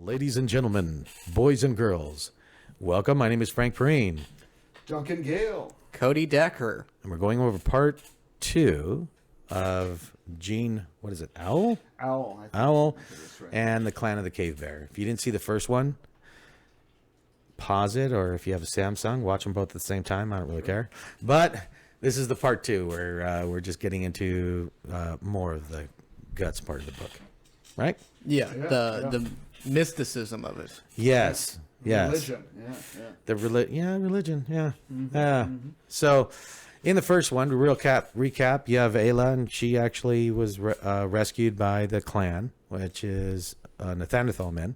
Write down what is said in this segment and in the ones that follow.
Ladies and gentlemen, boys and girls, welcome. My name is Frank Perrine. Duncan Gale. Cody Decker. And we're going over part 2 of Gene, what is it, Owl? Owl. Owl Right. and the Clan of the Cave Bear. If you didn't see the first one, pause it, or if you have a Samsung, watch them both at the same time. I don't really care. But this is the part 2 where we're just getting into more of the guts part of the book. Right? Yeah, the mysticism of it. Yes. Yes. Religion. Yeah. Religion. Yeah. Yeah. So, in the first one, to recap, you have Ayla, and she actually was rescued by the clan, which is Neanderthal men,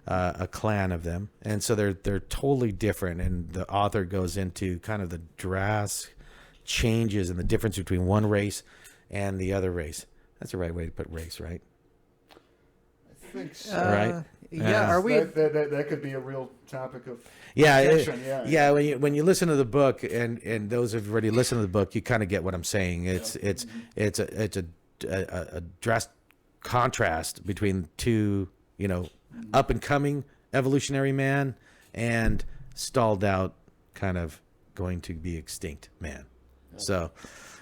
a clan of them, and so they're totally different. And the author goes into kind of the drastic changes and the difference between one race and the other race. That's the right way to put race, right? I think so. Right. Yeah. Are we? That could be a real topic of Yeah, discussion. yeah. When you listen to the book, and those who've already listened to the book, you kind of get what I'm saying. It's a drastic contrast between two, up and coming evolutionary man and stalled out, kind of going to be extinct man. So,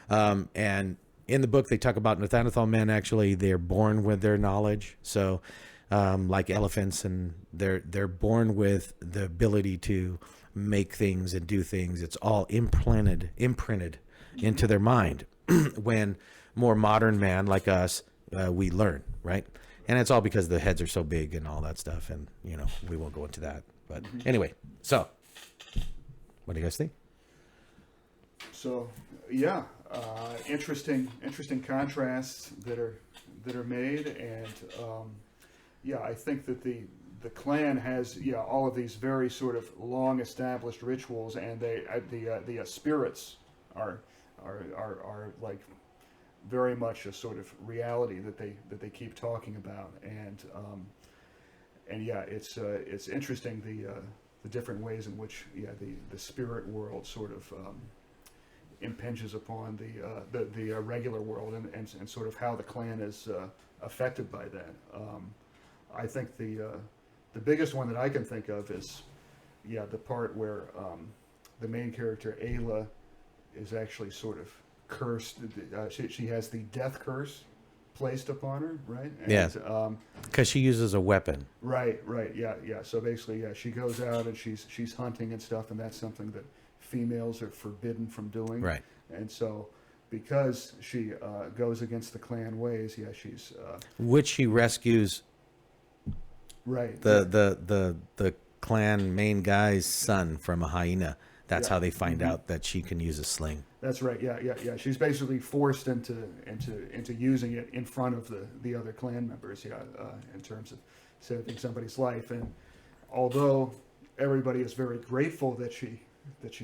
and in the book they talk about Neanderthal men. Actually, they're born with their knowledge. So. Like elephants, and they're born with the ability to make things and do things. It's all imprinted into their mind. When more modern man like us, we learn, right? And it's all because the heads are so big and all that stuff. And we won't go into that. But anyway, so what do you guys think? So yeah, interesting contrasts that are made, and yeah, I think that the clan has all of these very sort of long established rituals, and the spirits are like very much a sort of reality that they keep talking about, and yeah, it's interesting the different ways in which the spirit world sort of impinges upon the regular world, and sort of how the clan is affected by that. I think the biggest one that I can think of is, the part where the main character Ayla is actually sort of cursed. She has the death curse placed upon her, right? And, yes. Because she uses a weapon. Right. Yeah. So basically, she goes out and she's hunting and stuff, and that's something that females are forbidden from doing. Right. And so, because she goes against the clan ways, she's which she rescues. Right. The clan main guy's son from a hyena. That's how they find out that she can use a sling. That's right. Yeah. She's basically forced into using it in front of the other clan members. In terms of saving somebody's life. And although everybody is very grateful that she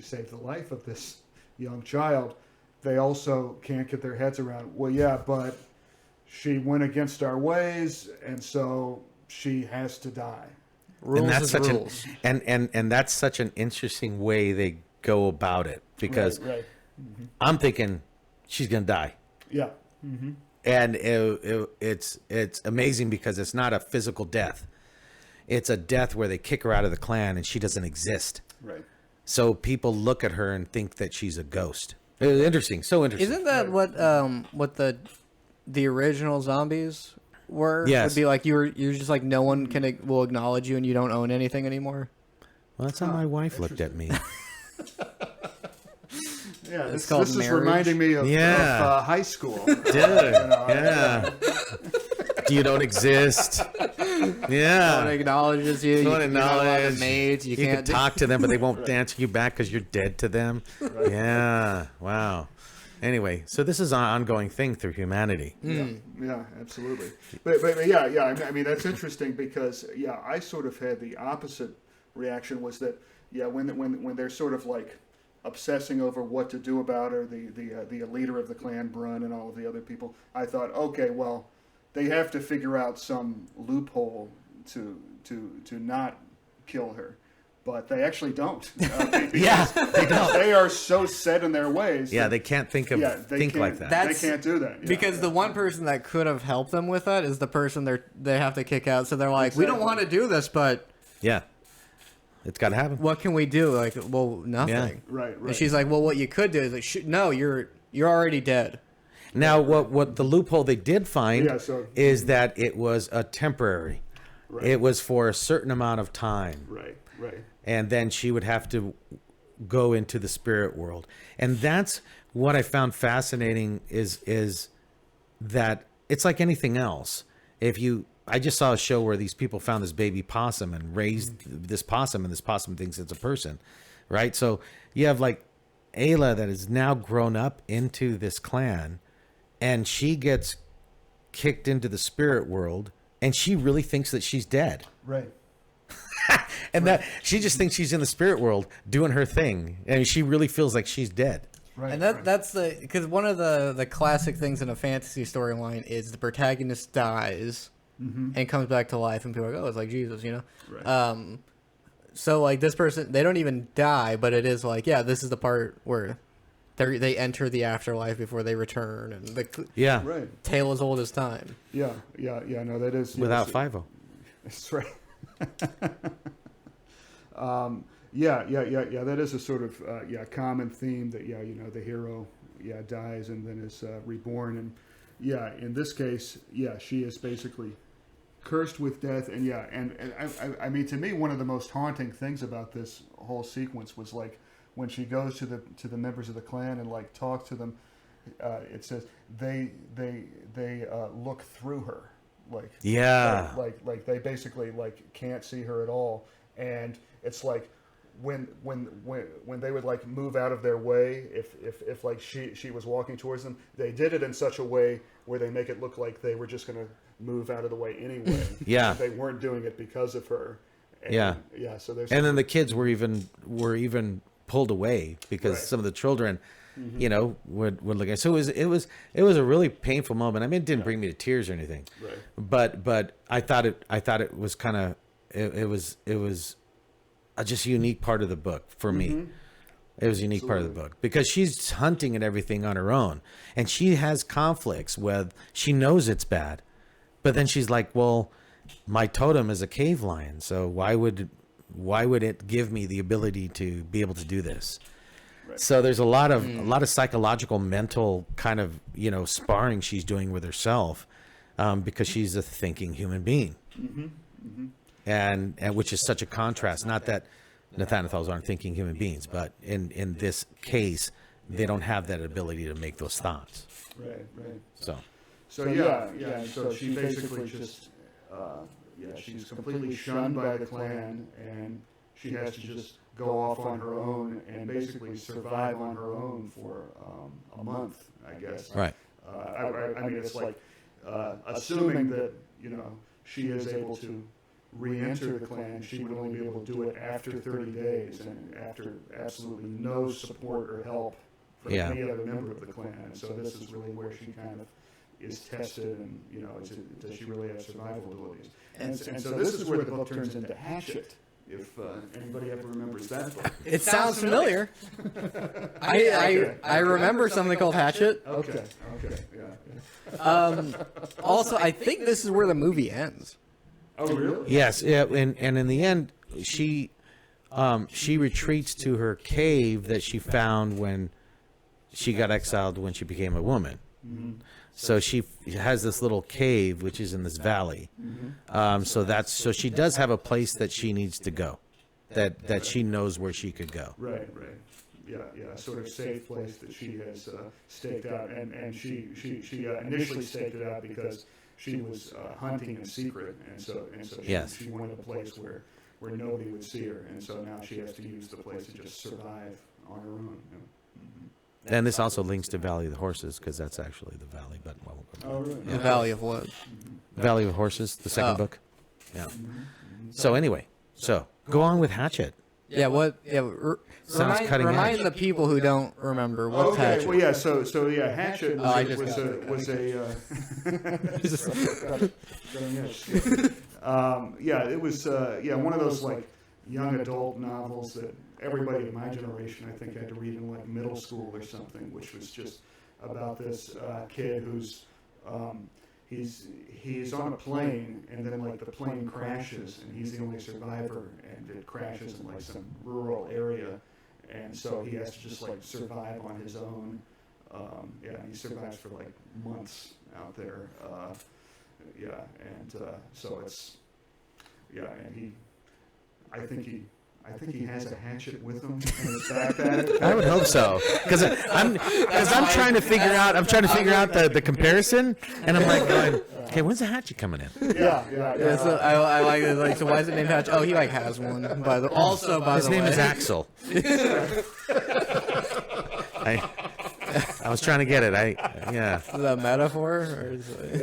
saved the life of this young child, they also can't get their heads around. Well, yeah, but she went against our ways, and so she has to die. Rules and that's is such rules. And that's such an interesting way they go about it, because Right. I'm thinking she's gonna die. Yeah. And it's amazing because it's not a physical death. It's a death where they kick her out of the clan and she doesn't exist. Right. So people look at her and think that she's a ghost. It's interesting, so interesting. Isn't that what the original zombies were? Yes. Would be like you're just like no one will acknowledge you and you don't own anything anymore. Well, that's how my wife looked at me. Yeah, It's called this is marriage. reminding me of high school. Dude, yeah. You don't exist. No one Yeah. acknowledges you. No one You're not allowed to acknowledge. mate. You can't can talk to them, but they won't answer you back because you're dead to them. Right. Yeah. Wow. Anyway, so this is an ongoing thing through humanity. Yeah, absolutely. But yeah. I mean, that's interesting because I sort of had the opposite reaction. Was that when they're sort of like obsessing over what to do about her, the leader of the clan, Brun, and all of the other people, I thought, okay, well, they have to figure out some loophole to not kill her. but they actually don't. Yeah, they don't. They are so set in their ways. Yeah, that, they can't think they like can't- that. They can't do that. Yeah. Because the one person that could have helped them with that is the person they have to kick out. So they're like, we don't want to do this, but Yeah, it's got to happen. what can we do? Like, well, nothing. Yeah. Right. And she's like, well, what you could do is like, no, you're already dead. Now, what the loophole they did find Yeah, so- is that it was a temporary. Right. It was for a certain amount of time. Right. And then she would have to go into the spirit world. And that's what I found fascinating is that it's like anything else. I just saw a show where these people found this baby possum and raised this possum, and this possum thinks it's a person, right? So you have like Ayla that is now grown up into this clan, and she gets kicked into the spirit world, and she really thinks that she's dead. Right. And that she just thinks she's in the spirit world doing her thing, and she really feels like she's dead. Right. And that's because one of the classic things in a fantasy storyline is the protagonist dies and comes back to life, and people are like, oh, it's like Jesus, you know? Right. So like this person, they don't even die, but it is like, yeah, this is the part where they enter the afterlife before they return, and the Yeah. Right. tale as old as time. Yeah. No, that is Without yes, 5-0. That's right. That is a sort of common theme that the hero dies and then is reborn, and in this case she is basically cursed with death, and I mean, to me, one of the most haunting things about this whole sequence was like when she goes to the members of the clan and like talks to them. It says they look through her. Like like they basically like can't see her at all, and it's like when they would like move out of their way if like she was walking towards them, they did it in such a way where they make it look like they were just gonna move out of the way anyway. Yeah. They weren't doing it because of her. And, so there's And then the kids were even pulled away because Right. some of the children, would look at. So it was a really painful moment. I mean, it didn't bring me to tears or anything. Right. But I thought it was kind of it was a just unique part of the book for me. It was a unique part of the book because she's hunting and everything on her own, and she has conflicts with. She knows it's bad, but then she's like, well, my totem is a cave lion, so why would it give me the ability to be able to do this? Right. So there's a lot of psychological, mental kind of sparring she's doing with herself, because she's a thinking human being, and which is such a contrast. Not that Nathanathals aren't thinking human beings, but in this case, they don't have that ability to make those thoughts. Right. So So she basically just she's completely shunned by the clan, and she has to just go off on her own and basically survive on her own for a month, I guess. right, I mean, it's like assuming that she is able to re-enter the clan, she would only be able to do it after 30 days and after absolutely no support or help from Yeah. any other member of the clan. And so this is really where she kind of is tested, and does she really have survival abilities? And so this is where the book turns into Hatchet. If anybody ever remembers that book. It sounds familiar. I remember something called Hatchet. Okay, yeah. Also, I think this is where the movie ends. Oh, really? yes, yeah, and in the end, she retreats to her cave that she found when she got exiled when she became a woman. So she has this little cave which is in this valley. So she does have a place that she needs to go, that she knows where she could go. Right. Yeah, a sort of safe place that she has staked out, and she initially staked it out because she was hunting in secret, and so Yes. she wanted a place where nobody would see her, and so now she has to use the place to just survive on her own. And this also links to Valley of the Horses because that's actually the valley. But Oh, really? The Valley of what? Valley of Horses, the second Oh. book. Yeah. So anyway, go on with Hatchet. Yeah, what? Yeah, Sounds cutting remind edge. the people who don't remember what's Okay, Hatchet. well, yeah. So Hatchet I was just a it was one of those like young adult novels that everybody in my generation, I think, had to read in like middle school or something, which was just about this kid who's he's on a plane, and then like the plane crashes, and he's the only survivor, and it crashes in like some rural area, and so he has to just like survive on his own. And he survives for like months out there. So it's and I think he has a hatchet with him in his backpack. I would hope so, because I'm trying to figure out the comparison, and I'm like going, okay, when's the hatchet coming in? Yeah, so I like it. Like, so why is it named Hatch? Oh, he like has one. His name is Axel. I was trying to get it. Is that a metaphor? Or is it...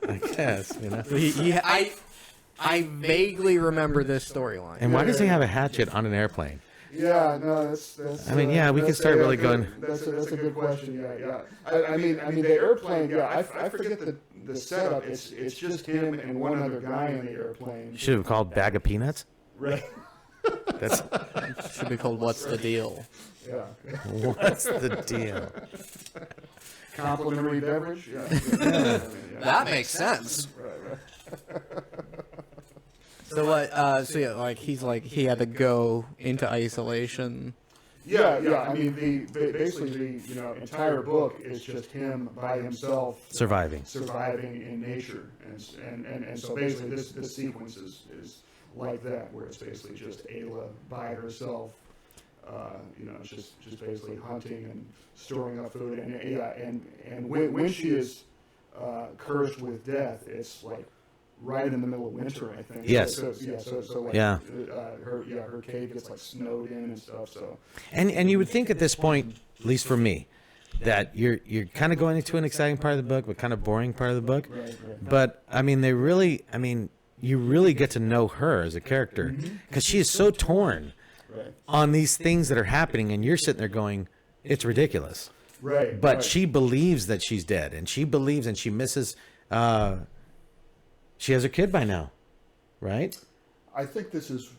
I guess, I vaguely remember this storyline. And why does he have a hatchet on an airplane? Yeah, no, that's. I mean, we can start really going. That's a good question. Yeah. I mean, the airplane. Yeah, I forget the setup. It's just him and one other guy in the airplane. Should have called Bag of Peanuts. Right. That's should be called What's the Deal? Yeah. What's the deal? Complimentary beverage. Yeah. That makes sense. Right. So what? He had to go into isolation. Yeah. I mean, basically the entire book is just him by himself surviving in nature, and so basically this sequence is like that, where it's basically just Ayla by herself. It's just basically hunting and storing up food, and when she is cursed with death, it's like right in the middle of winter, I think. Yes. Her cave gets like snowed in and stuff. So. And you would think at this point, at least for me, that you're kind of going into an exciting part of the book, but kind of boring part of the book. Right. But I mean, you really get to know her as a character, because she is so torn on these things that are happening, and you're sitting there going, it's ridiculous. Right. But she believes that she's dead, and she believes, and she misses. She has her kid by now, right? I think this is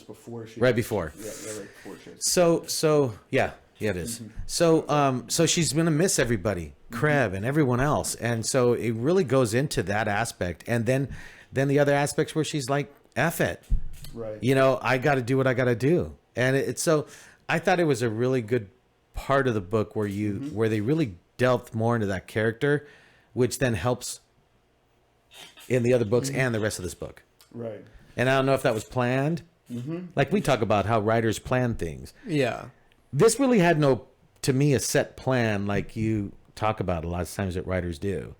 before she. Right before. Yeah, right before she. So yeah, it is. So she's gonna miss everybody, Krev and everyone else, and so it really goes into that aspect, and then the other aspects where she's like, F it. Right. I got to do what I got to do, and it's so. I thought it was a really good part of the book where where they really delved more into that character, which then helps in the other books and the rest of this book. Right. And I don't know if that was planned. Like we talk about how writers plan things. Yeah. This really had to me, a set plan like you talk about a lot of times that writers do.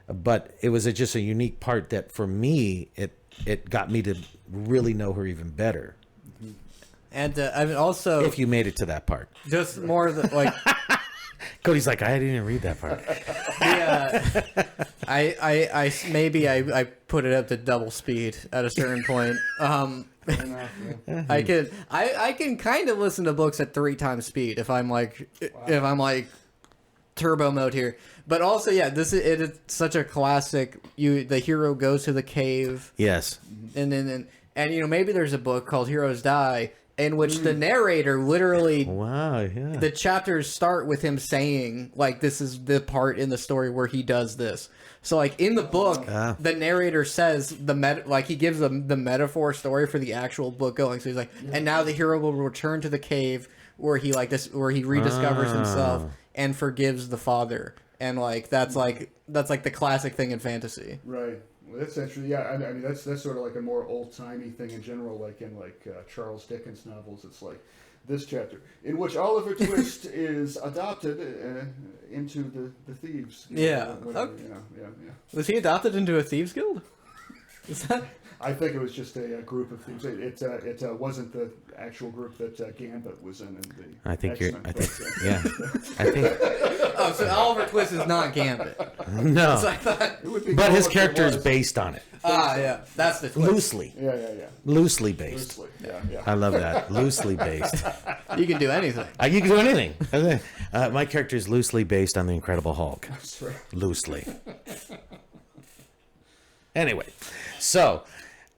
But it was just a unique part that for me, it got me to really know her even better. And I mean, also, if you made it to that part, just more like Cody's like, I didn't even read that part. Yeah, I put it up to double speed at a certain point. I can kind of listen to books at 3 times speed if I'm like turbo mode here. But also, yeah, it is such a classic. The hero goes to the cave. Yes. And then maybe there's a book called Heroes Die, in which the narrator literally, the chapters start with him saying, like, this is the part in the story where he does this. So, like, in the book, the narrator says he gives the metaphor story for the actual book going. So he's like, and now the hero will return to the cave where he rediscovers himself and forgives the father. And that's the classic thing in fantasy. Right. Well, that's actually, yeah. I mean, that's sort of like a more old-timey thing in general, like in Charles Dickens novels. It's like this chapter in which Oliver Twist is adopted into the thieves. Yeah. Okay. Yeah. Was he adopted into a thieves guild? Is that? I think it was just a group of thieves. It wasn't the actual group that Gambit was in. I think X-Men, I think. Oh, so Oliver Twist is not Gambit. No. So I thought, but his character is based on it. Yeah, that's the twist. Loosely. Yeah. Loosely based. Loosely. Yeah. I love that. Loosely based. You can do anything. You can do anything. My character is loosely based on the Incredible Hulk. That's right. Loosely. Anyway, so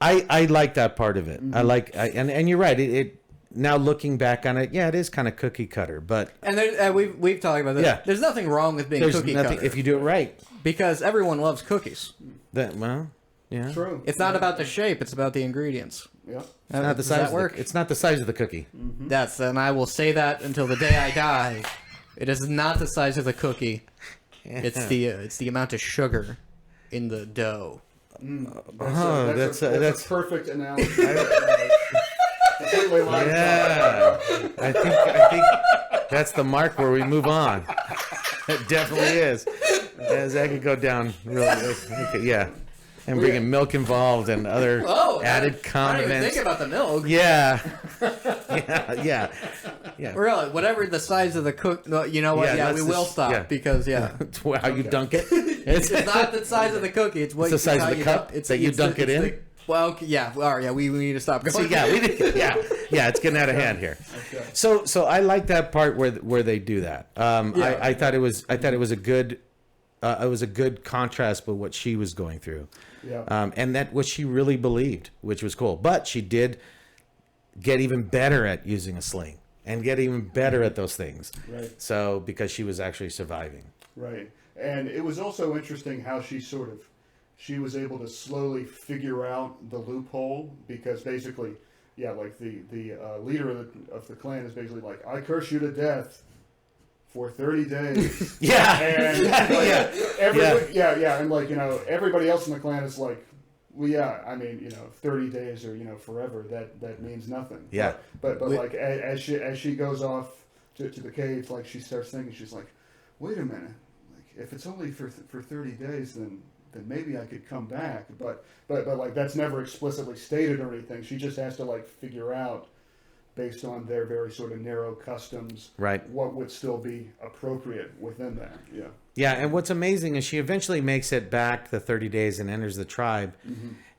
I like that part of it. And you're right. It now looking back on it, yeah, it is kind of cookie cutter, but we've talked about this. Yeah. There's nothing wrong with being there's cookie nothing cutter if you do it right. because everyone loves cookies. Yeah. True. It's not about the shape; it's about the ingredients. Yeah. It's not the Does size. that work? It's not the size of the cookie. And I will say that until the day I die. It is not the size of the cookie. It's the amount of sugar in the dough. That's a perfect analogy. Completely lined Yeah, I think that's the mark where we move on. It definitely is. As that could go down really, yeah. And bringing milk involved and other added condiments. I didn't even think about the milk. Yeah. Really, whatever the size of the cook. No, you know what? Yeah, we will stop because it's how you dunk it. It's not the size of the cookie. It's the size of the cup that you dunk it in. Well, yeah. All right, yeah. We need to stop. See, it's getting out of hand here. Okay. So I like that part where they do that. I thought it was a good. It was a good contrast with what she was going through, and that what she really believed, which was cool. But she did get even better at using a sling and get even better at those things. Right. So because she was actually surviving. Right, and it was also interesting how she was able to slowly figure out the loophole because basically, like the leader of the clan is basically like, I curse you to death. For 30 days. And everybody else in the clan is like, well, 30 days or, forever, that means nothing. Yeah. But like, as she goes off to the cave, like, she starts thinking, she's like, wait a minute, like, if it's only for 30 days, then maybe I could come back. But like, that's never explicitly stated or anything. She just has to, like, figure out, based on their very sort of narrow customs, right, what would still be appropriate within that. Yeah, and what's amazing is she eventually makes it back the 30 days and enters the tribe,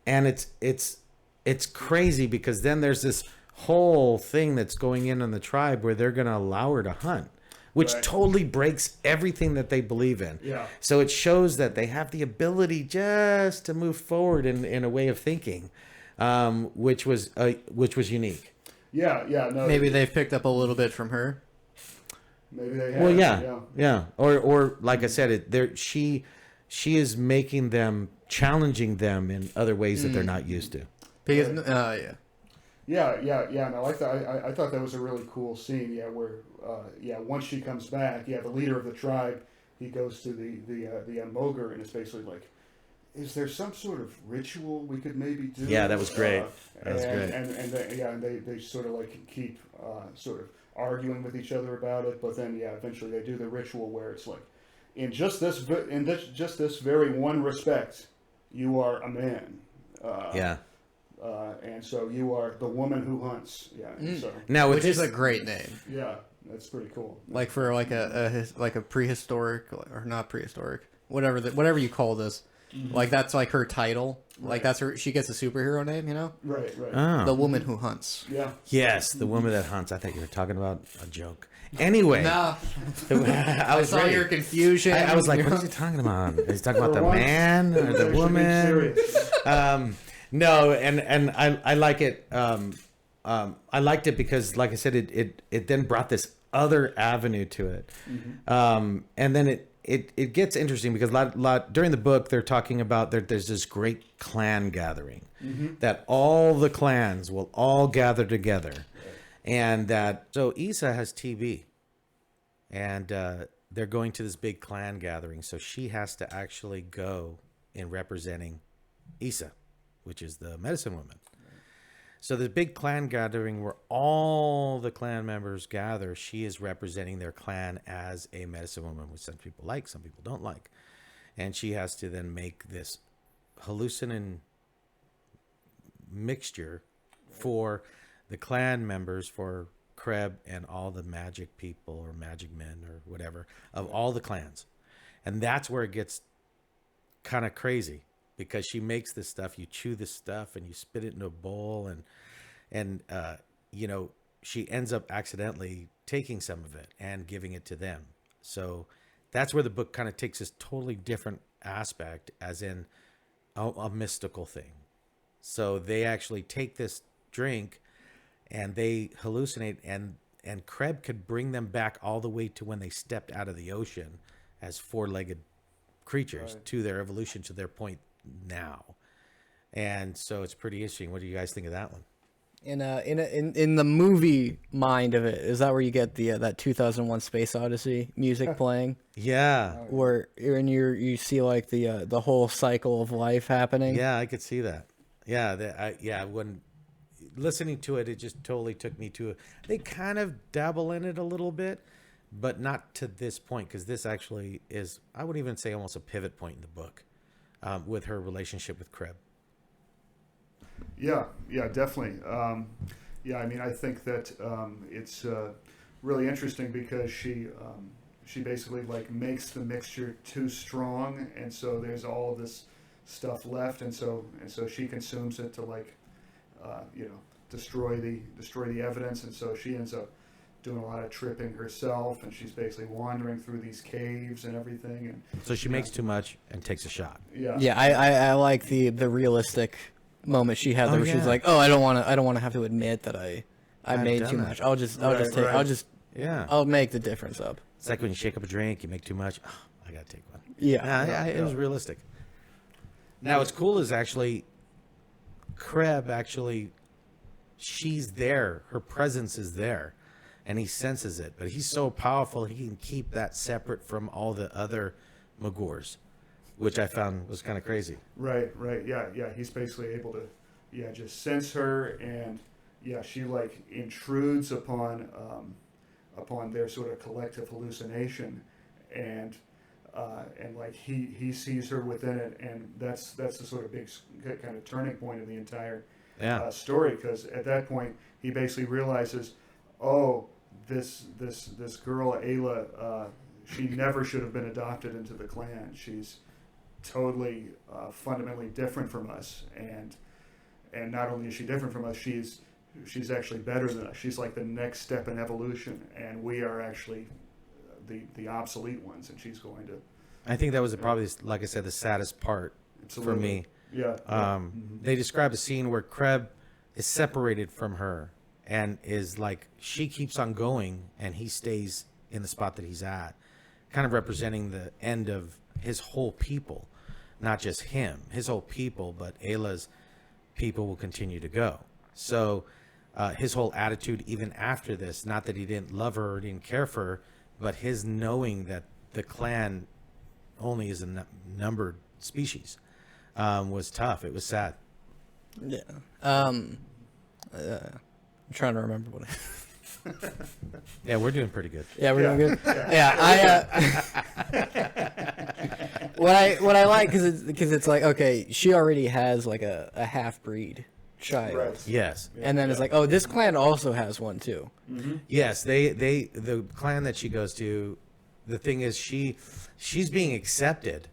and it's crazy because then there's this whole thing that's going in on the tribe where they're going to allow her to hunt, which totally breaks everything that they believe in. Yeah. So it shows that they have the ability just to move forward in a way of thinking, which was unique. No. Maybe they've picked up a little bit from her. Maybe they have. Well, yeah. Or like I said, she is making them, challenging them in other ways that they're not used to. Because, No, I like that. I thought that was a really cool scene. Where once she comes back, the leader of the tribe, he goes to the Mogre and it's basically like, is there some sort of ritual we could maybe do? Yeah, that was great. That was great. And they sort of like keep sort of arguing with each other about it, but then eventually they do the ritual where it's like, in just this very one respect, you are a man. And so you are the woman who hunts. So now, which is a great name. Yeah, that's pretty cool. Like for like a prehistoric or not prehistoric, whatever you call this. Like that's like her title. Like that's her. She gets a superhero name, Right. Oh. The woman who hunts. Yeah. Yes, the woman that hunts. I thought you were talking about a joke. Anyway, no. I saw your confusion. I was like, what is he talking about? Is he talking about the man or the woman? No, and I like it. I liked it because, like I said, it then brought this other avenue to it, and then it gets interesting because during the book they're talking about there's this great clan gathering that all the clans will all gather together, and that so Issa has TB, and they're going to this big clan gathering, so she has to actually go in representing Issa, which is the medicine woman. So the big clan gathering where all the clan members gather, she is representing their clan as a medicine woman, which some people like, some people don't like. And she has to then make this hallucinant mixture for the clan members, for Kreb and all the magic people or magic men or whatever of all the clans. And that's where it gets kind of crazy. Because she makes this stuff, you chew this stuff and you spit it into a bowl, and she ends up accidentally taking some of it and giving it to them. So that's where the book kind of takes this totally different aspect, as in a mystical thing. So they actually take this drink and they hallucinate, and Krebs could bring them back all the way to when they stepped out of the ocean as four-legged creatures to their evolution to their point now. And so it's pretty interesting. What do you guys think of that one? In the movie mind of it, is that where you get the that 2001 Space Odyssey music playing? Yeah. Where when you see like the whole cycle of life happening. Yeah, I could see that. Yeah, when listening to it, it just totally took me to they kind of dabble in it a little bit, but not to this point, because this actually is, I would even say, almost a pivot point in the book, with her relationship with Krebs. Yeah, definitely. I mean, I think that it's really interesting because she basically like makes the mixture too strong, and so there's all of this stuff left, and so she consumes it to like destroy the evidence, and so she ends up doing a lot of tripping herself, and she's basically wandering through these caves and everything, and so she makes too much and takes a shot. I like the realistic moment she had there where she's like, oh, I don't want to have to admit that I made too much. I'll make the difference up. It's like when you shake up a drink, you make too much. Oh, I gotta take one. It was realistic. Now what's cool is actually Krebs she's there, her presence is there, and he senses it, but he's so powerful he can keep that separate from all the other Magors, which I found was kind of crazy. Right. Yeah. He's basically able to, just sense her, and she like intrudes upon their sort of collective hallucination, and like he sees her within it, and that's the sort of big kind of turning point of the entire story, because at that point he basically realizes, oh, this girl Ayla, she never should have been adopted into the clan. She's totally fundamentally different from us, and not only is she different from us, she's actually better than us. She's like the next step in evolution, and we are actually the obsolete ones, and she's going to. I think that was probably, like I said, the saddest part for me. They describe a scene where Krebs is separated from her and is like, she keeps on going and he stays in the spot that he's at, kind of representing the end of his whole people, not just him, his whole people, but Ayla's people will continue to go. So his whole attitude, even after this, not that he didn't love her or didn't care for her, but his knowing that the clan only is a numbered species, was tough. It was sad. Yeah. I'm trying to remember what Yeah, we're doing pretty good. Yeah, we're doing good. What I like, because it's like, okay, she already has like a half breed child. Right. Yes. And then it's like, oh, this clan also has one too. Mm-hmm. Yes, the clan that she goes to, the thing is she's being accepted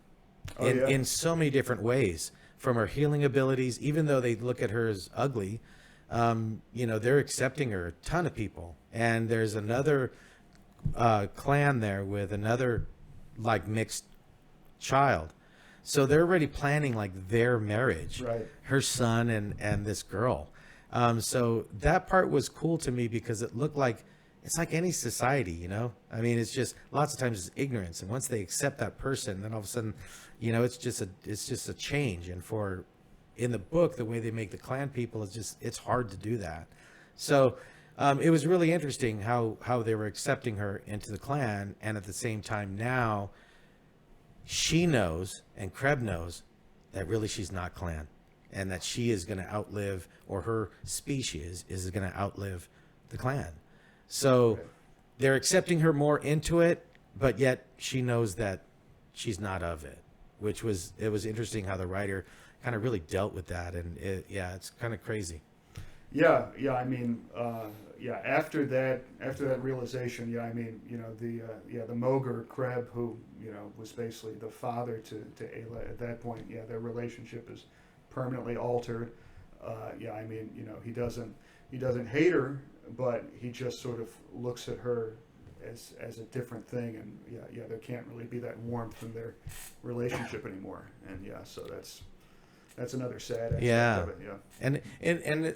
in so many different ways, from her healing abilities, even though they look at her as ugly. They're accepting her, a ton of people. And there's another clan there with another like mixed child. So they're already planning like their marriage, right. Her son and this girl. So that part was cool to me, because it looked like, it's like any society, I mean, it's just lots of times it's ignorance. And once they accept that person, then all of a sudden, it's just a change. And in the book, the way they make the clan people is it's hard to do that. So it was really interesting how they were accepting her into the clan. And at the same time now, she knows, and Krebs knows, that really she's not clan, and that she is going to outlive, or her species is going to outlive the clan. So they're accepting her more into it, but yet she knows that she's not of it, it was interesting how the writer kind of really dealt with that. And it's kind of crazy. Yeah. I mean, after that realization, I mean, the Mogr Krebs, who was basically the father to Ayla at that point, their relationship is permanently altered. I mean, he doesn't hate her, but he just sort of looks at her as a different thing, and there can't really be that warmth in their relationship anymore. And so That's another sad aspect Yeah. of it. Yeah.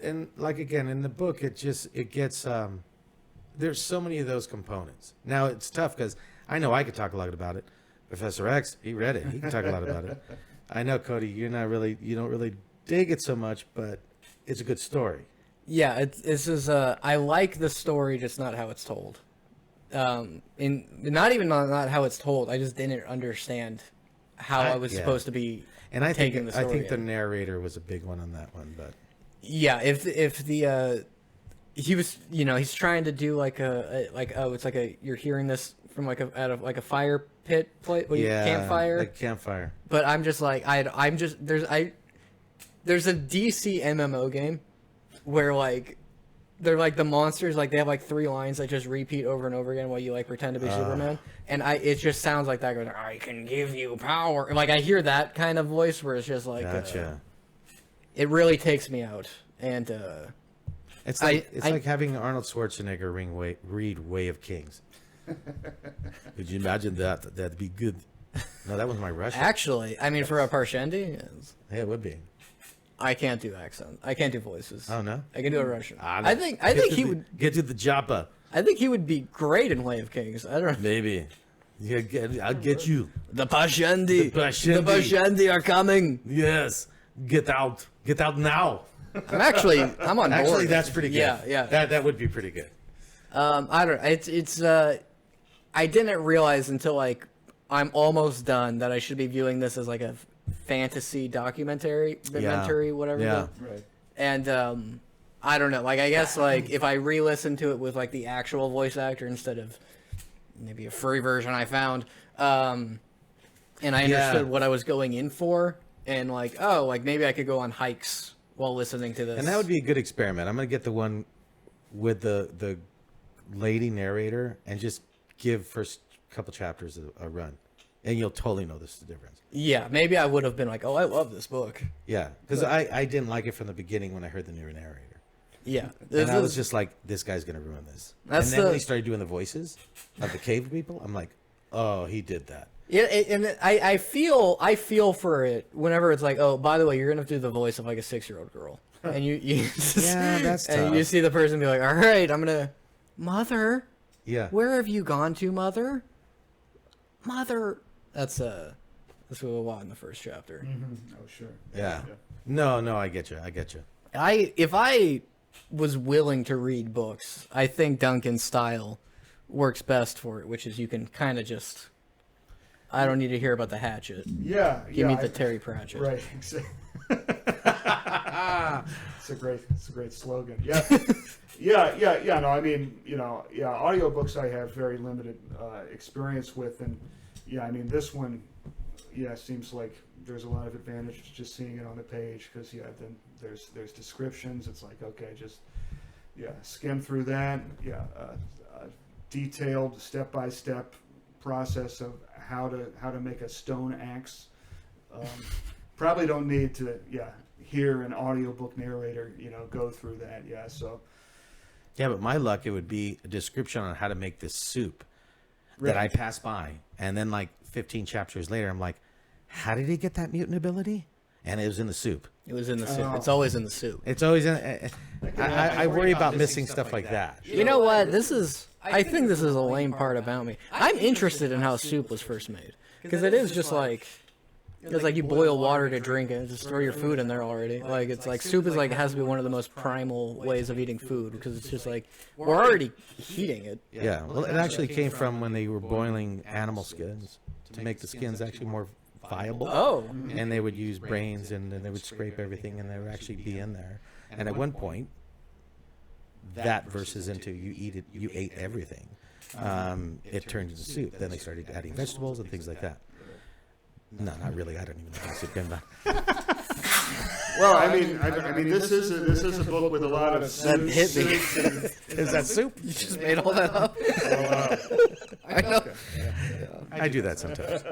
And like again in the book, it gets there's so many of those components. Now it's tough because I know I could talk a lot about it. Professor X, he read it. He can talk a lot about it. I know, Cody, you don't really dig it so much, but it's a good story. Yeah, I like the story, just not how it's told. Not even not how it's told. I just didn't understand how I was supposed to be. And I think the narrator was a big one on that one, but yeah, if the he was, he's trying to do you're hearing this from out of a fire pit campfire, like campfire. But I'm just like there's a DC MMO game where they're like the monsters, like they have like 3 lines that just repeat over and over again while you like pretend to be Superman, and it just sounds like that goes, I can give you power. Like I hear that kind of voice where it's just like, gotcha. It really takes me out, and it's like having Arnold Schwarzenegger read Way of Kings. Could you imagine that? That'd be good. No, that was my Russian. Actually, I mean, for a Parshendi, yes. Yeah, it would be. I can't do accent. I can't do voices. Oh no, I can do a Russian. I think he would get to the Joppa. I think he would be great in Way of Kings. I don't know. Maybe. Yeah, I'll get you. The Parshendi. The Parshendi are coming. Yes. Get out. Get out now. I'm on board. Actually, that's pretty good. Yeah. That would be pretty good. I don't know. It's I didn't realize until like I'm almost done that I should be viewing this as like a fantasy documentary, whatever. Yeah. Right. And I don't know. Like I guess like if I re-listen to it with like the actual voice actor instead of maybe a free version I found, and I understood what I was going in for, and like maybe I could go on hikes while listening to this. And that would be a good experiment. I'm gonna get the one with the lady narrator and just give first couple chapters a run, and you'll totally notice the difference. Yeah, maybe I would have been like, oh, I love this book. Yeah, because I didn't like it from the beginning when I heard the new narrator. Yeah, and I was just like, this guy's gonna ruin this. And then when he started doing the voices of the cave people, I'm like, oh, he did that. Yeah, and I feel for it whenever it's like, oh, by the way, you're gonna have to do the voice of like a 6-year-old girl, and you yeah, that's tough. And you see the person be like, all right, I'm gonna, mother, yeah, where have you gone to, mother? That's what we want in the first chapter. Mm-hmm. Oh, sure. Yeah. No, I get you. If I was willing to read books, I think Duncan's style works best for it, which is you can kind of just, I don't need to hear about the hatchet. Yeah. Give me the Terry Pratchett. Right. It's a great slogan. Yeah. Yeah. No, I mean, audiobooks I have very limited experience with, and yeah, I mean this one, seems like there's a lot of advantage to just seeing it on the page because then there's descriptions. It's like, okay, just skim through that. Detailed step-by-step process of how to make a stone axe. Probably don't need to hear an audiobook narrator go through that. Yeah, but my luck, it would be a description on how to make this soup that I pass by, and then like 15 chapters later, I'm like, how did he get that mutant ability? And it was in the soup. It was in the soup. It's always in the soup. It's always in. I worry about missing stuff like that. You know what? I think this is a lame part about me. I'm interested in how soup was first made because it is just like. It's like you boil water to drink and just throw your food in there already. Like it's like soup is like has to be one of the most primal ways of eating food because it's just like we're already heating it. Yeah, well, it actually came from when they were boiling animal skins to make the skins actually more viable. Oh, and they would use brains and then they would scrape everything and they would actually be in there. And at one point, that versus into you ate everything. It turned into soup. Then they started adding vegetables and things like that. No, not really. I don't even know how soup came about. Well, I mean, this is a book with a lot of that hit me. Is that soup? You just made all that up. I know. I do that sometimes.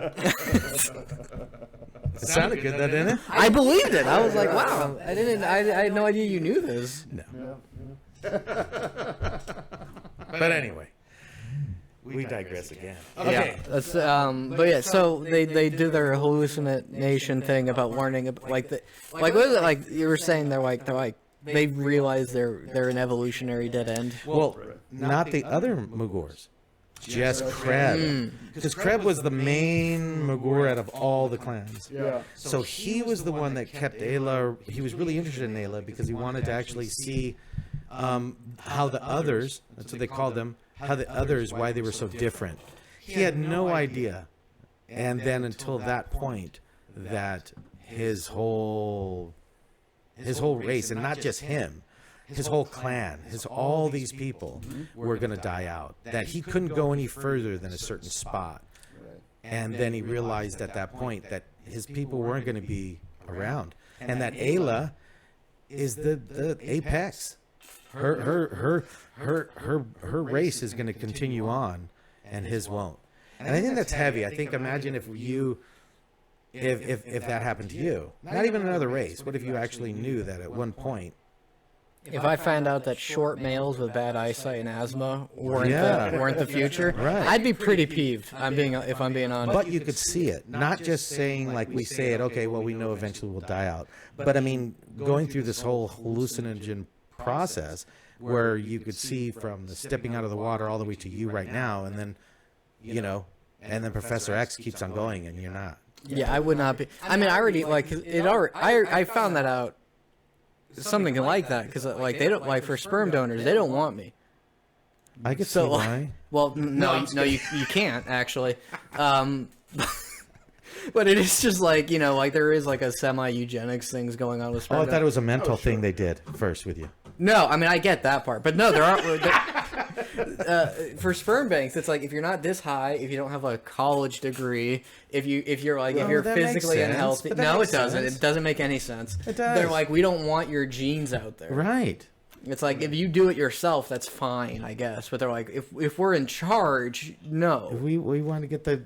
It sounded good, though, didn't it? I believed it. I was like, wow. I had no idea you knew this. No. But anyway, We digress again. Yeah, Okay. that's but yeah. So they do their hallucination thing about warning, like what is it? Like you were saying, they're like they realize they're an evolutionary dead end. Well, not the other Mugors. Just Kreb. Because Kreb was the main Mugur out of all the clans. Yeah. So he was the one that kept Ayla. He was really interested in Ayla because he wanted to actually see how the others, that's what they called them, how the others, why they were so different. He had no idea. And then until that point, that his whole race, and not just him, his whole clan, all these people were going to die out. That he couldn't go any further than a certain spot. And then he realized at that point that his people weren't going to be around. And that Ayla is the apex. Her race is going to continue on, and his won't. And I think that's heavy. I think imagine if that happened to you. Not even another race. What if you actually knew that at one point? If I found out that short males with bad eyesight and asthma weren't the future, Right. I'd be pretty peeved. If I'm being honest. But you could see it, not just saying like we say it. Okay, well we know eventually we'll die out. But I mean, going through this whole hallucinogen process, where you could see from the stepping out of the water all the way to you right now, and then, and then Professor X keeps on going, and you're not. Yeah, I would not be. I mean, I already I found that out. Something like that, because like they don't, like, for sperm donors, they don't want me. I can see why. Well, no, you can't actually. But it is just like, like there is like a semi-eugenics things going on with sperm. Oh, I thought it was a mental thing they did first with you. No, I mean I get that part, but no, there aren't. For sperm banks, it's like if you're not this high, if you don't have a college degree, if you're physically unhealthy. No, it doesn't. It doesn't make any sense. It does. They're like, we don't want your genes out there. Right. It's like if you do it yourself, that's fine, I guess. But they're like, if we're in charge, no. We want to get the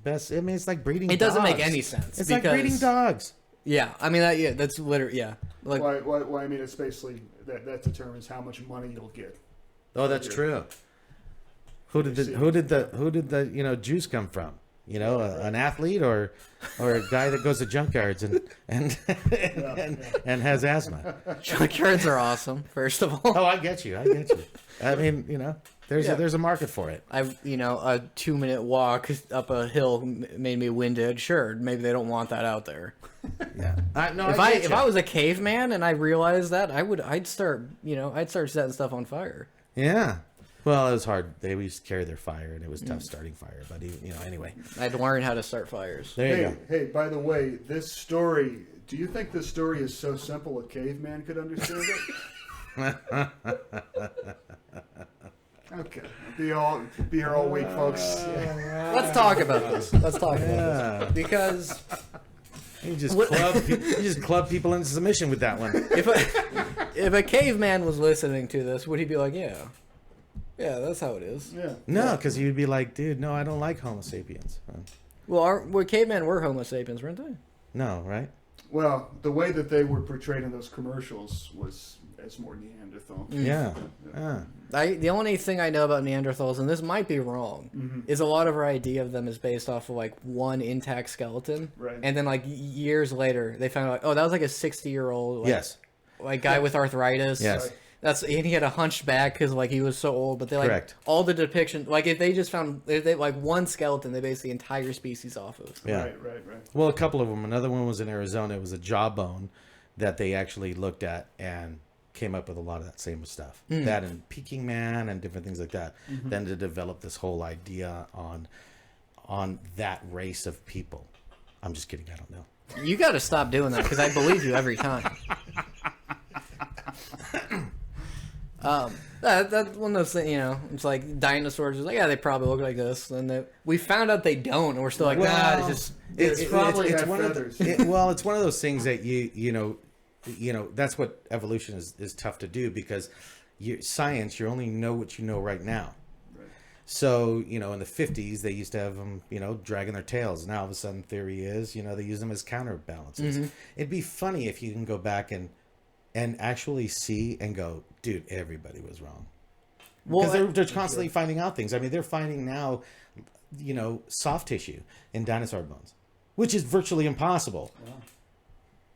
best. I mean, it's like breeding. It doesn't make any sense. It's like breeding dogs. Yeah, I mean that's literally Like, why? I mean, it's basically that determines how much money you'll get. Oh, that's true. Who did the juice come from? An athlete or a guy that goes to junkyards and has asthma. Junkyards are awesome. First of all. Oh, I get you. I mean, there's a market for it. A 2-minute walk up a hill made me winded. Sure, maybe they don't want that out there. Yeah. If I was a caveman and I realized that, I'd start setting stuff on fire. Yeah. Well, it was hard. They used to carry their fire, and it was tough starting fire. But anyway, I'd learn how to start fires. There you go. Hey, by the way, this story. Do you think this story is so simple a caveman could understand it? Okay, be here all week, folks. Let's talk about this. Because you just club people into submission with that one. If a caveman was listening to this, would he be like, yeah, that's how it is? Yeah. No, because you'd be like, dude, no, I don't like Homo sapiens. Well, cavemen were Homo sapiens, weren't they? No, right? Well, the way that they were portrayed in those commercials was as more Neanderthal. Yeah. The only thing I know about Neanderthals, and this might be wrong, is a lot of our idea of them is based off of like one intact skeleton, right? And then like years later, they found out, that was like a 60-year-old, guy with arthritis. Yes. And he had a hunchback because like he was so old. But they like Correct. all the depiction, like if they just found one skeleton, they based the entire species off of. Yeah. Right. Well, a couple of them. Another one was in Arizona. It was a jawbone that they actually looked at and came up with a lot of that same stuff. That and Peking Man and different things like that. Then to develop this whole idea on that race of people. I'm just kidding. I don't know. You got to stop doing that because I believe you every time. That's one of those things, it's like dinosaurs. It's like, they probably look like this. And we found out they don't, and we're still like, it's probably one of those. It's one of those things that that's what evolution is tough to do because science, you only know what you know right now. Right. So, in the 50s, they used to have them, dragging their tails. Now, all of a sudden, theory is, they use them as counterbalances. It'd be funny if you can go back and actually see and go, dude, everybody was wrong. Because they're constantly finding out things. I mean, they're finding now, soft tissue in dinosaur bones, which is virtually impossible. Wow.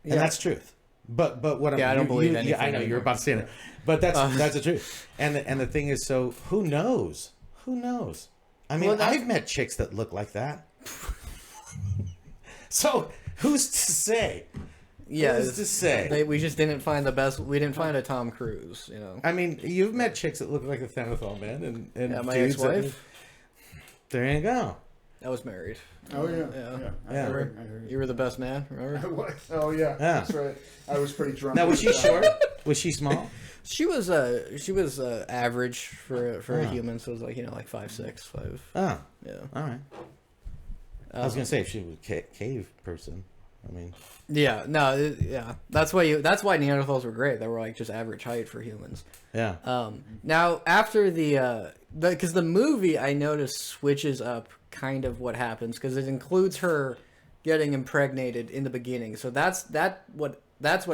And that's truth. But what I don't believe anything. I know you're about to say it, but that's the truth. And the thing is, so who knows? Who knows? I mean, I've met chicks that look like that. So who's to say? Yeah, who's to say? We just didn't find the best. We didn't find a Tom Cruise. I mean, you've met chicks that look like the Thanethal Man, and my ex-wife. There you go. I was married. Oh yeah. I heard. You were the best man. Remember? I was. Oh yeah. That's right. I was pretty drunk. Now was she short? Was she small? She was average for a human, so it was like 5'6", 5. Oh. Yeah. All right. I was gonna say if she was a cave person. I mean. Yeah. No. Yeah. That's why Neanderthals were great. They were like just average height for humans. Yeah. Now after because the movie I noticed switches up kind of what happens because it includes her getting impregnated in the beginning. So that's what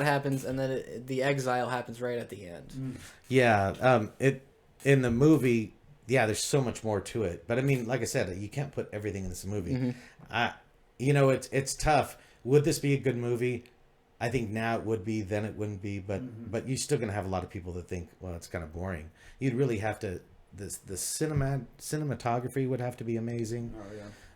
happens, and then the exile happens right at the end. Yeah. In the movie, there's so much more to it. But I mean, like I said, you can't put everything in this movie. Mm-hmm. It's tough. Would this be a good movie? I think now it would be, then it wouldn't be. But you're still going to have a lot of people that think, well, it's kind of boring. You'd really have to. The cinematography would have to be amazing.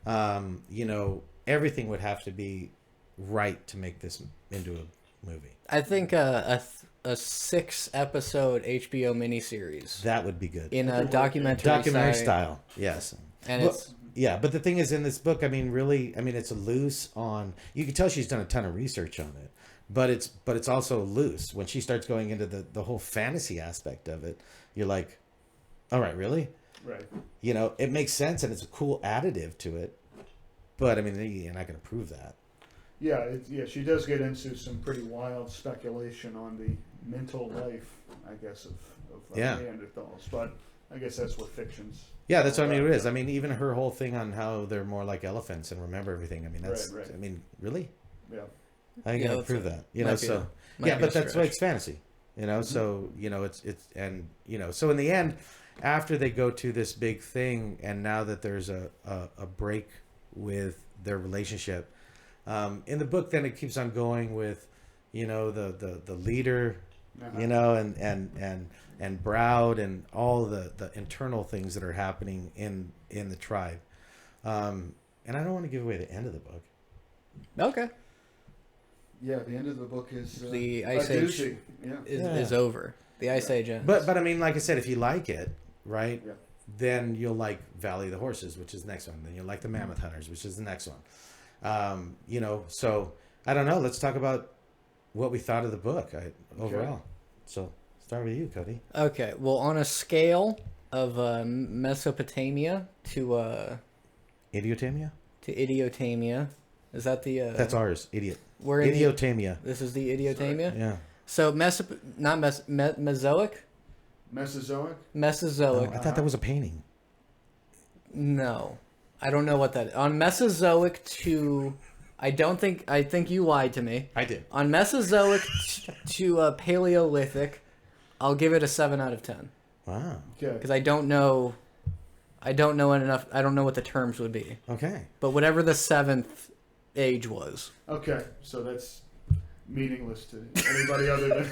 Oh yeah. Everything would have to be right to make this into a movie. I think a 6-episode HBO miniseries that would be good in a documentary style. Yes, and but the thing is, in this book, I mean, it's loose on. You can tell she's done a ton of research on it, but it's also loose when she starts going into the whole fantasy aspect of it. You're like, all right, really? Right. It makes sense and it's a cool additive to it, but I mean, you're not going to prove that. Yeah, she does get into some pretty wild speculation on the mental life, I guess, of Neanderthals. But I guess that's what fiction's. Yeah, that's what I mean. It is. I mean, even her whole thing on how they're more like elephants and remember everything. I mean, that's. Right. I mean, really? Yeah. I think I can prove that. But that's why it's fantasy. Mm-hmm. So so in the end, after they go to this big thing, and now that there's a break with their relationship. In the book, then it keeps on going with, the leader, and Browd and all the internal things that are happening in the tribe. And I don't want to give away the end of the book. Okay. Yeah, the end of the book is the Ice Age is over. The Ice Age ends. But I mean, like I said, if you like it, right? Yeah. Then you'll like Valley of the Horses, which is the next one. Then you'll like the Mammoth Hunters, which is the next one. So I don't know. Let's talk about what we thought of the book overall. Okay. So start with you, Cody. Okay. Well, on a scale of Mesopotamia to Idiotamia. To Idiotamia, is that the? That's ours. Idiot. We're Idiotamia. This is the Idiotamia. Yeah. So Mesozoic. Mesozoic. Mesozoic. Oh, I thought that was a painting. No. I don't know what that is. On Mesozoic to... I think you lied to me. I did. On Mesozoic to Paleolithic, I'll give it a 7 out of 10. Wow. Okay. Because I don't know enough. I don't know what the terms would be. Okay. But whatever the 7th age was. Okay, so that's meaningless to anybody other than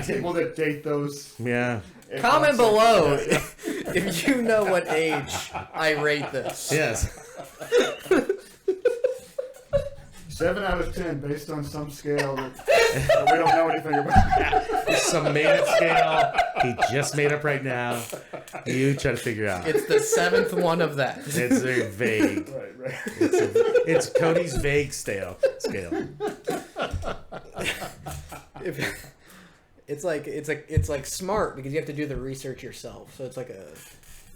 people that date those. Yeah. Comment below if you know what age I rate this. Yes. 7 out of 10 based on some scale that we don't know anything about. Some made-up scale he just made up right now. You try to figure out. It's the 7th one of that. It's very vague. Right. It's Cody's vague scale. It's like smart because you have to do the research yourself. So it's like a.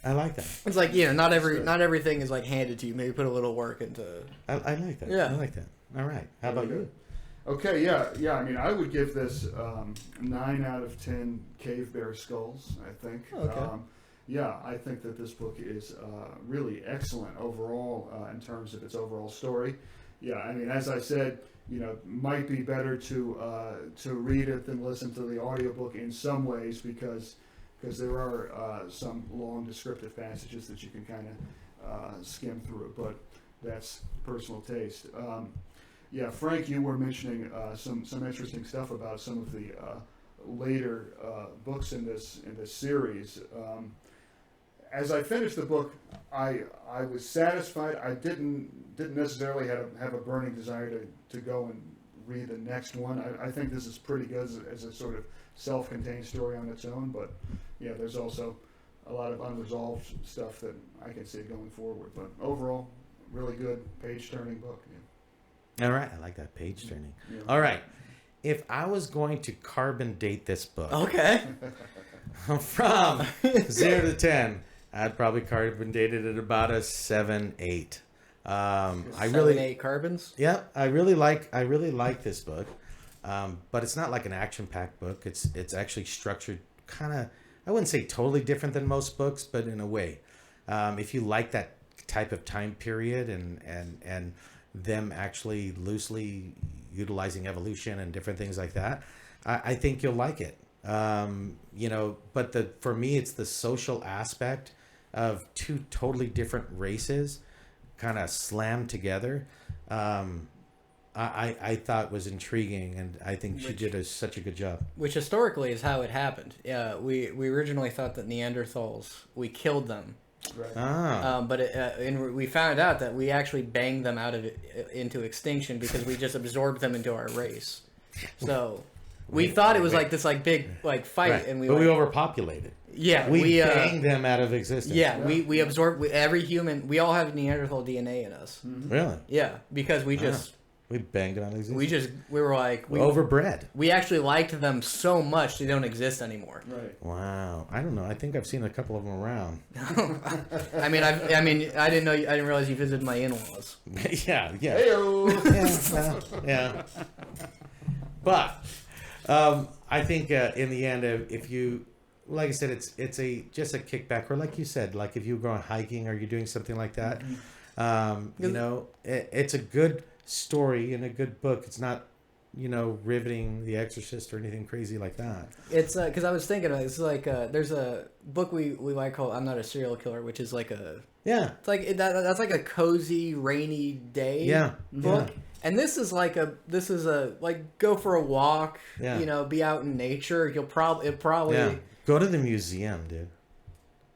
I like that. It's like not everything is like handed to you. Maybe put a little work into. I like that. Yeah, I like that. All right. How about you? Okay. Yeah. I mean, I would give this 9 out of 10 cave bear skulls. I think. Okay. I think that this book is really excellent overall in terms of its overall story. Yeah. I mean, as I said. Might be better to read it than listen to the audiobook in some ways because because there are some long descriptive passages that you can kind of skim through, but that's personal taste. Yeah, Frank, you were mentioning some interesting stuff about some of the later books in this series. As I finished the book, I was satisfied. I didn't necessarily have a burning desire to go and read the next one. I think this is pretty good as a sort of self-contained story on its own. But yeah, there's also a lot of unresolved stuff that I can see going forward. But overall, really good page-turning book. Yeah. All right, I like that page turning. Yeah. All right, if I was going to carbon date this book, Okay. from 0 to 10, I'd probably carbon date it at about a 7, 8. I 7, really, 8 carbons. yeah, I really like this book, but it's not like an action-packed book. It's actually structured kind of, I wouldn't say totally different than most books, but in a way, if you like that type of time period and them actually loosely utilizing evolution and different things like that, I think you'll like it. But for me, it's the social aspect of two totally different races kind of slammed together. I thought was intriguing, and I think she did such a good job. Which historically is how it happened. Yeah, we originally thought that Neanderthals, we killed them. Right. But we found out that we actually banged them out of into extinction because we just absorbed them into our race. So we thought it was like this big fight, Right. and we overpopulated. Yeah, we banged them out of existence. Yeah, we absorbed every human. We all have Neanderthal DNA in us. Mm-hmm. Really? Yeah, because we just we banged it out of existence. we were like we overbred. We actually liked them so much they don't exist anymore. Right. Wow. I don't know. I think I've seen a couple of them around. I didn't realize you visited my in-laws. yeah. Heyo. Yeah. But I think in the end, if you, like I said, it's just a kickback, or like you said, like if you're going hiking or you're doing something like that, it's a good story and a good book. It's not, riveting The Exorcist or anything crazy like that. It's because I was thinking it's like there's a book we like called I'm Not a Serial Killer, which is like it's like that's like a cozy rainy day book. Yeah. And this is like go for a walk, be out in nature. You'll probably Go to the museum, dude.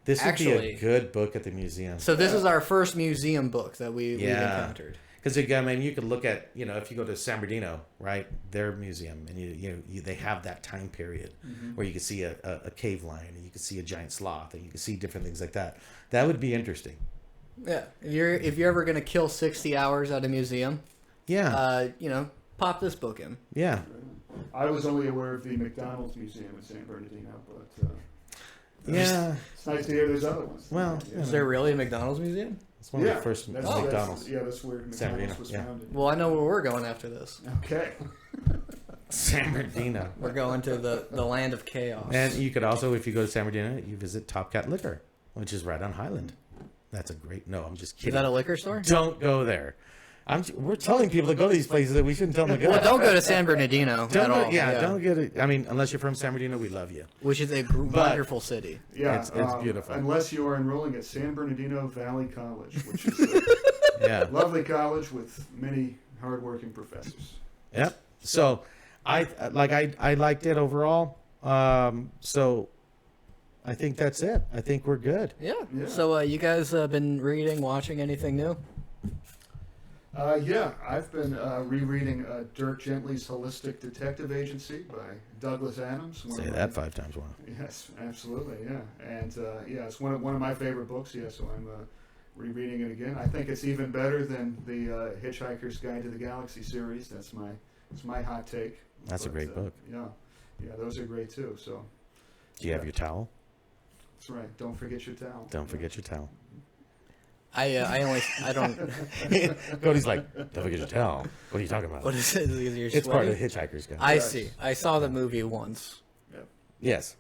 This would be a good book at the museum. So this is our first museum book that we've encountered. Because you could look at, if you go to San Bernardino, right, their museum, and they have that time period where you can see a cave lion, and you can see a giant sloth, and you can see different things like that. That would be interesting. Yeah, if you're ever gonna kill 60 hours at a museum, pop this book in. Yeah. I was only aware of the McDonald's Museum in San Bernardino, but it's nice to hear there's other ones. Well, is there really a McDonald's museum? It's one of the first McDonald's. That's where McDonald's was founded. Well, I know where we're going after this. Okay. San Bernardino. We're going to the land of chaos. And you could also, if you go to San Bernardino, you visit Top Cat Liquor, which is right on Highland. That's a great. No, I'm just kidding. Is that a liquor store? Don't go there. We're telling people to go to these places that we shouldn't tell them to go. Well, don't go to San Bernardino at all. Yeah, don't get it. I mean, unless you're from San Bernardino, we love you. Which is a wonderful city. Yeah, it's beautiful. Unless you are enrolling at San Bernardino Valley College, which is a lovely college with many hardworking professors. Yep. So, I liked it overall. So, I think that's it. I think we're good. Yeah. So, you guys been reading, watching anything new? I've been rereading Dirk Gently's Holistic Detective Agency by Douglas Adams. Say that 5 times one. Yes, absolutely, yeah. And it's one of my favorite books, so I'm rereading it again. I think it's even better than the Hitchhiker's Guide to the Galaxy series. It's my hot take. That's a great book. Yeah, those are great too. So, do you have your towel? That's right. Don't forget your towel. Don't forget your towel. I don't. Cody's like, don't forget your towel. What are you talking about? What is it? It's part of the Hitchhiker's Guide. I see. I saw the movie once. Yep. Yes.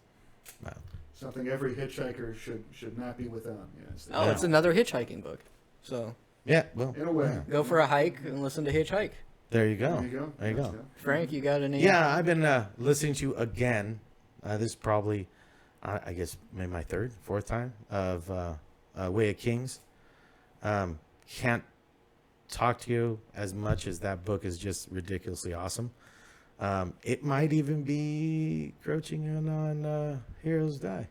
Wow. Something every hitchhiker should not be without. Yes. It's another hitchhiking book. So. Yeah. Well. In a way. Yeah. Go for a hike and listen to Hitchhike. There you go. There you go. Frank, you got any? Yeah, I've been listening to again. This is probably, I guess maybe my third, fourth time of Way of Kings. Can't talk to you as much as that book is just ridiculously awesome. It might even be crouching in on Heroes Die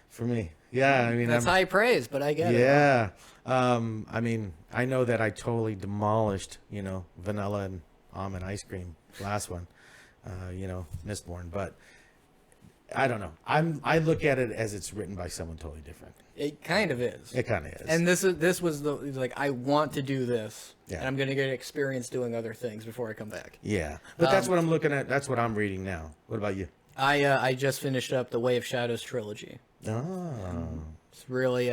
for me. Yeah, I mean that's high praise, but I get it. Yeah, I mean, I know that I totally demolished, vanilla and almond ice cream last one, Mistborn, but I don't know. I look at it as it's written by someone totally different. It kind of is. It kind of is. And this was like, I want to do this, Yeah. and I'm going to get experience doing other things before I come back. Yeah, but that's what I'm looking at. That's what I'm reading now. What about you? I just finished up the Way of Shadows trilogy. Oh, It's really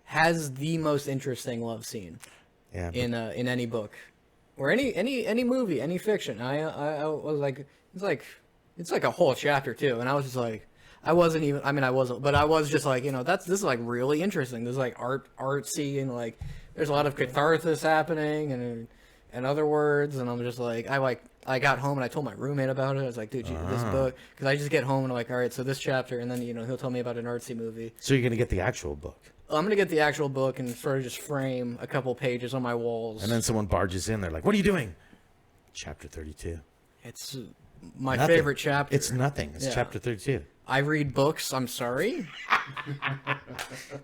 has the most interesting love scene in any book or any movie, any fiction. I was like, it's like a whole chapter too, and I was just like, I wasn't, but I was just like, this is like really interesting. There's like artsy and like there's a lot of catharsis happening and other words, and I'm just like, I got home and I told my roommate about it. I was like, dude, this book, because I just get home and I'm like, all right, so this chapter, and then he'll tell me about an artsy movie. so you're gonna get the actual book, I'm gonna get the actual book and sort of just frame a couple pages on my walls. and then someone barges in. They're like, "What are you doing?" Chapter 32. It's my Nothing. favorite chapter. It's nothing. It's chapter 32. I read books. I'm sorry.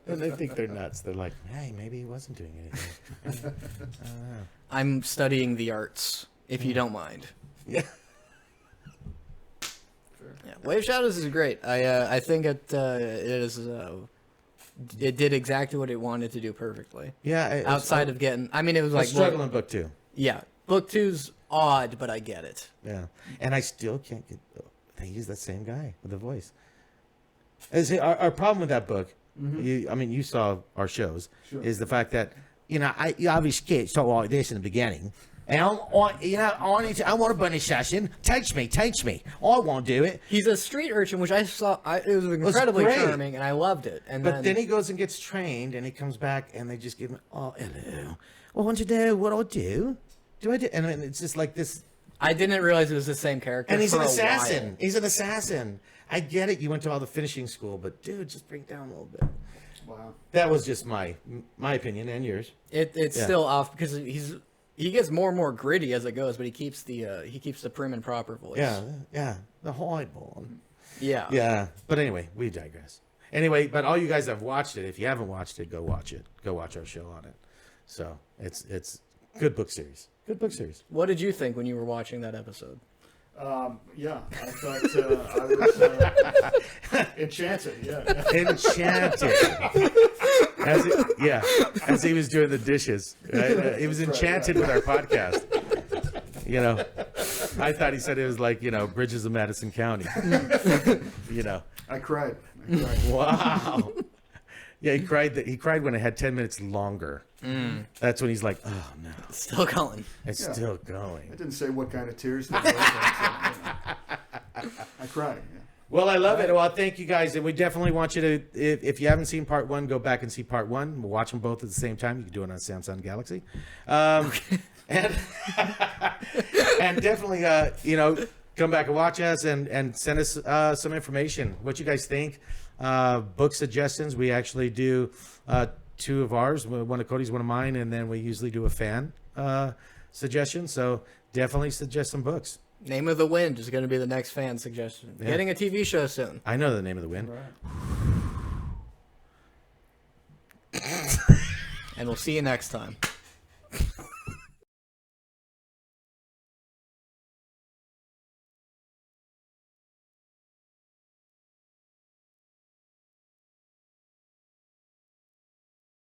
And they think they're nuts. They're like, "Hey, maybe he wasn't doing anything." I'm studying the arts, if you don't mind. Yeah. Yeah, Way of Shadows is great. I think it did exactly what it wanted to do perfectly. Yeah. Outside of getting, it was a like struggling book too. Yeah, book 2's odd, but I get it. Yeah, and I still can't get. They use that same guy with the voice. Our problem with that book, you saw our shows, is the fact that I obviously can't talk like this in the beginning, and I want a bunny session. Teach me. I want to do it. He's a street urchin, which I saw. It was incredibly charming, and I loved it. And then he goes and gets trained, and he comes back, and they just give him, "Oh, hello. What want you to do? What do I do? Do I do?" And it's just like this. I didn't realize it was the same character. And he's for an a assassin. while. He's an assassin. I get it. You went to all the finishing school, but dude, just bring it down a little bit. Wow. That was just my opinion and yours. It's still off because he gets more and more gritty as it goes, but he keeps the prim and proper voice. Yeah. The highball. Yeah. Yeah. But anyway, we digress. Anyway, but all you guys have watched it. If you haven't watched it, go watch it. Go watch our show on it. So it's good book series. Good book series. What did you think when you were watching that episode? Yeah, I thought I was enchanted. Yeah. Enchanted. As he was doing the dishes. Right? He was enchanted with our podcast. I thought he said it was like, Bridges of Madison County. I cried. Wow. Yeah, he cried when it had 10 minutes longer. That's when he's like, "Oh no, It's still going. it's still going." I didn't say what kind of tears they were. But, I cried. Yeah. Well, I love it. Well, thank you guys, and we definitely want you to, if you haven't seen part 1, go back and see part 1. We'll watch them both at the same time. You can do it on Samsung Galaxy, and and definitely, come back and watch us and send us some information. What you guys think? Book suggestions. We actually do 2 of ours. One of Cody's, one of mine, and then we usually do a fan suggestion. So definitely suggest some books. Name of the Wind is going to be the next fan suggestion. Yeah. Getting a TV show soon. I know the name of the wind. Right. And we'll see you next time.